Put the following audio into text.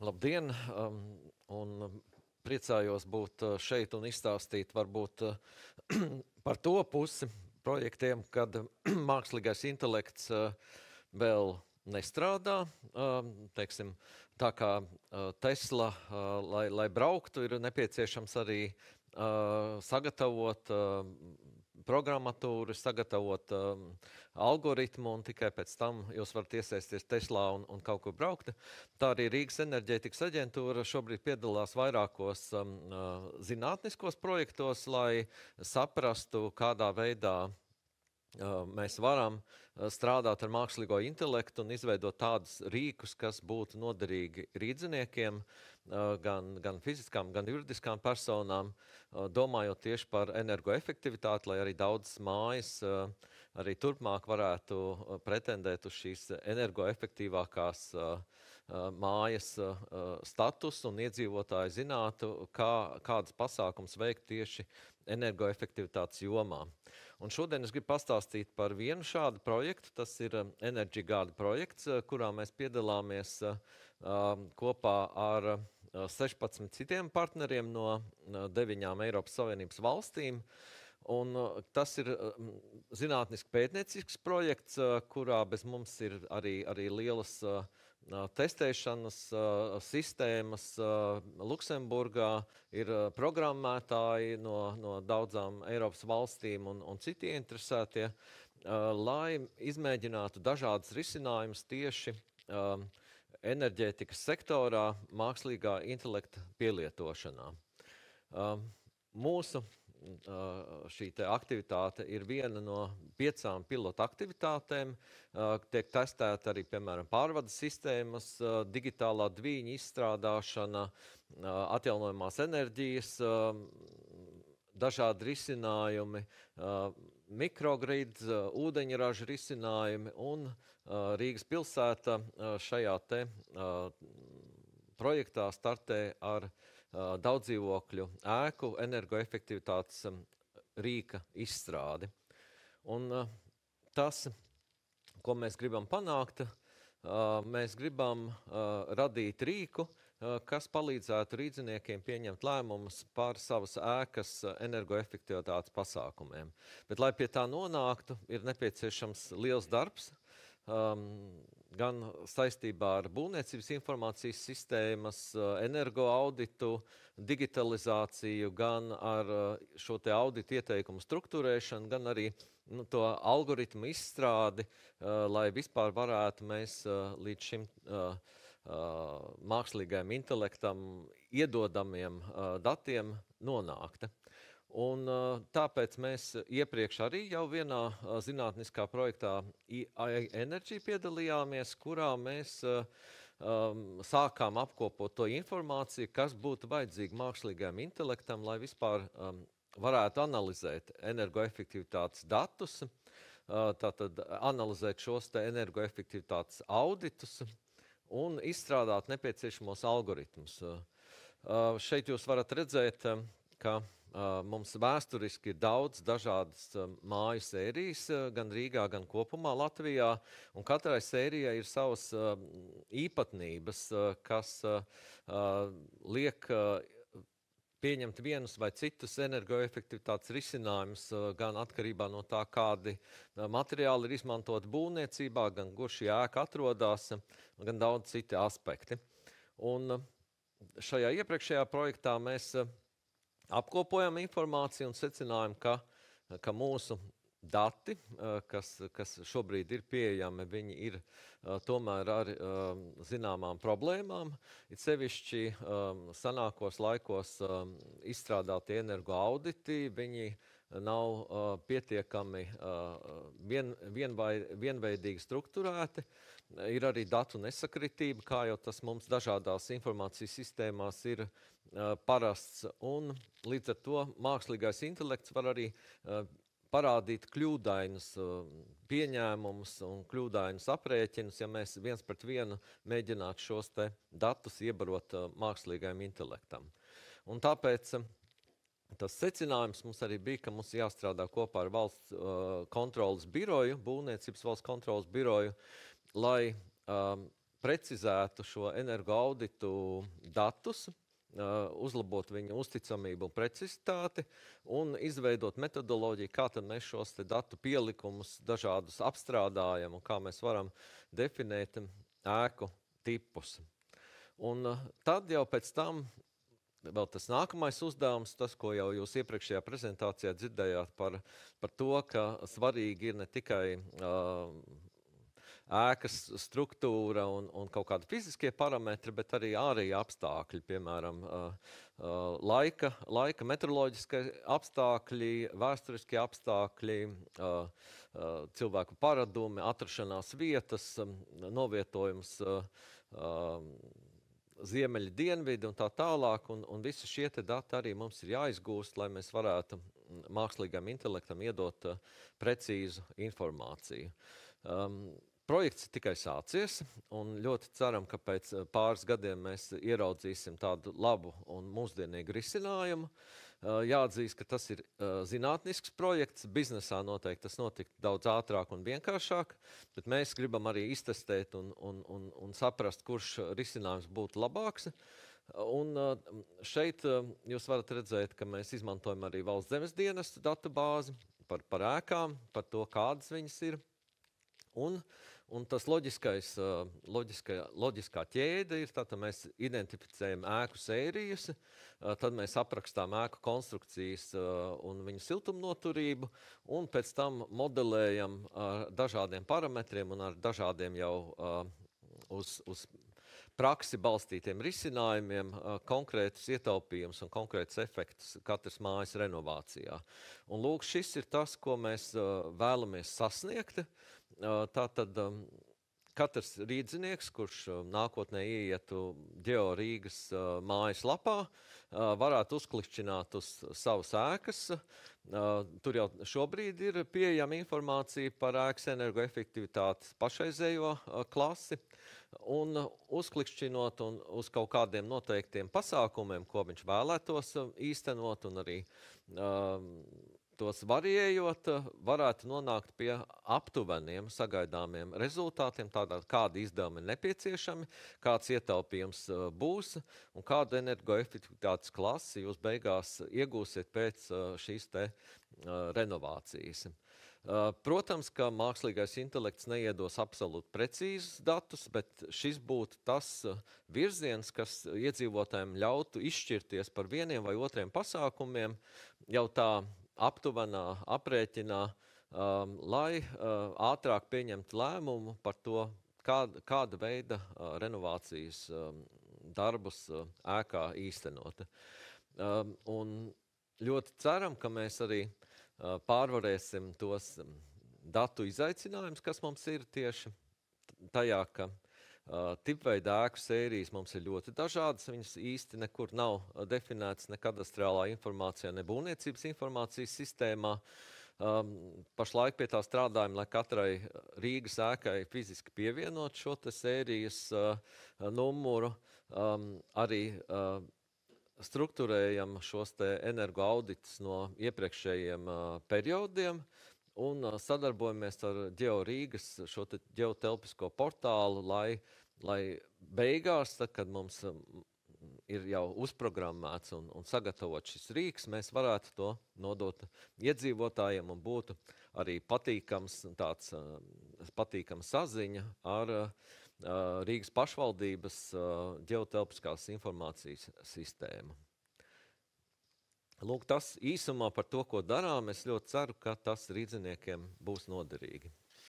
Labdien! Un priecājos būt šeit un izstāstīt varbūt par to pusi projektiem, kad mākslīgais intelekts vēl nestrādā. Teiksim, tā kā Tesla, lai brauktu, ir nepieciešams arī sagatavot programmatūru, sagatavot algoritmu, un tikai pēc tam jūs varat iesaisties Teslā un kaut kur braukt. Tā arī Rīgas enerģētikas aģentūra šobrīd piedalās vairākos zinātniskos projektos, lai saprastu, kādā veidā mēs varam strādāt ar mākslīgo intelektu un izveidot tādus rīkus, kas būtu noderīgi rīdziniekiem, gan fiziskām, gan juridiskām personām, domājot tieši par energoefektivitāti, lai arī daudzas mājas arī turpmāk varētu pretendēt uz šīs energoefektīvākās mājas statusu un iedzīvotāji zinātu, kādas pasākums veikt tieši energoefektivitātes jomā. Un šodien es gribu pastāstīt par vienu šādu projektu. Tas ir Energy Guard projekts, kurā mēs piedalāmies kopā ar 16 citiem partneriem no 9 Eiropas Savienības valstīm. Un tas ir zinātniski pētniecisks projekts, kurā bez mums ir arī lielas testēšanas sistēmas. Luksemburgā ir programmētāji no daudzām Eiropas valstīm un citi interesētie, lai izmēģinātu dažādas risinājumus tieši enerģētikas sektorā mākslīgā intelekta pielietošanā. Mūsu šī aktivitāte ir viena no 5 pilota aktivitātēm. Tiek testēta arī, piemēram, pārvades sistēmas, digitālā dvīņa izstrādāšana, atjaunojamās enerģijas, dažādi risinājumi, mikrogrids, ūdeņraža risinājumi, un Rīgas pilsēta šajā te projektā startē ar daudzdzīvokļu ēku energoefektivitātes rīka izstrādi. Un tas, ko mēs gribam panākt, mēs gribam radīt rīku, kas palīdzētu rīdziniekiem pieņemt lēmumus par savas ēkas energoefektivitātes pasākumiem. Bet, lai pie tā nonāktu, ir nepieciešams liels darbs, gan saistībā ar būvniecības informācijas sistēmas, energoauditu, digitalizāciju, gan ar šo te auditu ieteikumu struktūrēšanu, gan arī to algoritmu izstrādi, lai vispār varētu mēs līdz šim mākslīgajam intelektam iedodamiem datiem nonākt. Un tāpēc mēs iepriekš arī jau vienā zinātniskā projektā iEnergy piedalījāmies, kurā mēs sākām apkopot to informāciju, kas būtu vajadzīga mākslīgajam intelektam, lai vispār varētu analizēt energoefektivitātes datus, tātad analizēt šos te energoefektivitātes auditus un izstrādāt nepieciešamos algoritmus. Šeit jūs varat redzēt, ka mums vēsturiski ir daudz dažādas māju sērijas, gan Rīgā, gan kopumā Latvijā, un katrai sērijai ir savas īpatnības, kas liek pieņemt vienus vai citus energoefektivitātes risinājumus, gan atkarībā no tā, kādi materiāli ir izmantoti būvniecībā, gan kur šī ēka atrodas, gan daudz citi aspekti. Un šajā iepriekšējā projektā mēs apkopojam informāciju un secinājam, ka mūsu dati, kas šobrīd ir pieejami, viņi ir tomēr ar zināmām problēmām. It sevišķi senākos laikos izstrādātie energoauditi, viņi nav pietiekami vienveidīgi strukturēti. Ir arī datu nesakritība, kā jau tas mums dažādās informācijas sistēmās ir parasts. Un līdz ar to mākslīgais intelekts var arī parādīt kļūdainus pieņēmumus un kļūdainus aprēķinus, ja mēs viens pret vienu mēģinātu šos te datus iebarot mākslīgajam intelektam. Un tāpēc tas secinājums mums arī bija, ka mums jāstrādā kopā ar valsts kontrolas biroju, būvniecības valsts kontrolas biroju, lai precizētu šo energoauditu datus, uzlabot viņu uzticamību un precizitāti un izveidot metodoloģiju, kā tad mēs šos te datu pielikumus dažādus apstrādājam un kā mēs varam definēt ēku tipus. Un tad jau pēc tam vēl tas nākamais uzdevums, tas, ko jau jūs iepriekšējā prezentācijā dzirdējāt par to, ka svarīgi ir ne tikai ēkas struktūra un kaut kādi fiziskie parametri, bet arī ārēji apstākļi, piemēram, laika meteoroloģiskie apstākļi, vēsturiskie apstākļi, cilvēku paradumi, atrašanās vietas, novietojums ziemeļi, dienvidi un tā tālāk, un visi šie te dati arī mums ir jāizgūst, lai mēs varētu mākslīgam intelektam iedot precīzu informāciju. Projekts ir tikai sācies, un ļoti ceram, ka pēc pāris gadiem mēs ieraudzīsim tādu labu un mūsdienīgu risinājumu. Jāatzīst, ka tas ir zinātnisks projekts, biznesā noteikti tas notika daudz ātrāk un vienkāršāk, bet mēs gribam arī iztestēt un saprast, kurš risinājums būtu labāks. Un šeit jūs varat redzēt, ka mēs izmantojam arī Valsts zemes dienesta datubāzi par ēkām, par to, kādas viņas ir. Un tas loģiskā ķēde ir, tātad mēs identificējam ēku sērijas, tad mēs aprakstām ēku konstrukcijas un viņu siltumnoturību, un pēc tam modelējam ar dažādiem parametriem un ar dažādiem jau uz praksi balstītiem risinājumiem, konkrētus ietaupījumus un konkrētus efektus katras mājas renovācijā. Un lūk, šis ir tas, ko mēs vēlamies sasniegt. Tātad katrs rīdzinieks, kurš nākotnē ieietu GeoRīgas mājaslapā, varētu uzklikšķināt uz savas ēkas. Tur jau šobrīd ir pieejama informācija par ēkas energoefektivitātes pašreizējo klasi, un uzklikšķinot un uz kaut kādiem noteiktiem pasākumiem, ko viņš vēlētos īstenot un arī tos variējot, varētu nonākt pie aptuveniem sagaidāmiem rezultātiem, tādā kādi izdevumi ir nepieciešami, kāds ietaupījums būs un kādu energoefektivitātes klasi jūs beigās iegūsiet pēc šīs te renovācijas. Protams, ka mākslīgais intelekts neiedos absolūti precīzus datus, bet šis būtu tas virziens, kas iedzīvotājiem ļautu izšķirties par vieniem vai otriem pasākumiem jau tā aptuvenā aprēķinā, lai ātrāk pieņemtu lēmumu par to, kāda veida renovācijas darbus ēkā īstenot. Un ļoti ceram, ka mēs arī pārvarēsim tos datu izaicinājumus, kas mums ir tieši tajā, ka tipveida ēku sērijas mums ir ļoti dažādas, viņas īsti nekur nav definētas ne kadastrālā informācijā, ne būvniecības informācijas sistēmā. Pašlaik pie tā strādājam, lai katrai Rīgas ēkai fiziski pievienot šo te sērijas numuru. Arī strukturējam šos te energoauditus no iepriekšējiem periodiem un sadarbojamies ar GeoRīgas šo te ģeotelpisko portālu, lai beigās, tad, kad mums ir jau uzprogrammēts un sagatavots šis rīks, mēs varētu to nodot iedzīvotājiem un būtu arī patīkams saziņa ar Rīgas pašvaldības ģeotelpiskās informācijas sistēmu. Lūk, tas īsumā par to, ko darām. Es ļoti ceru, ka tas rīdziniekiem būs noderīgi.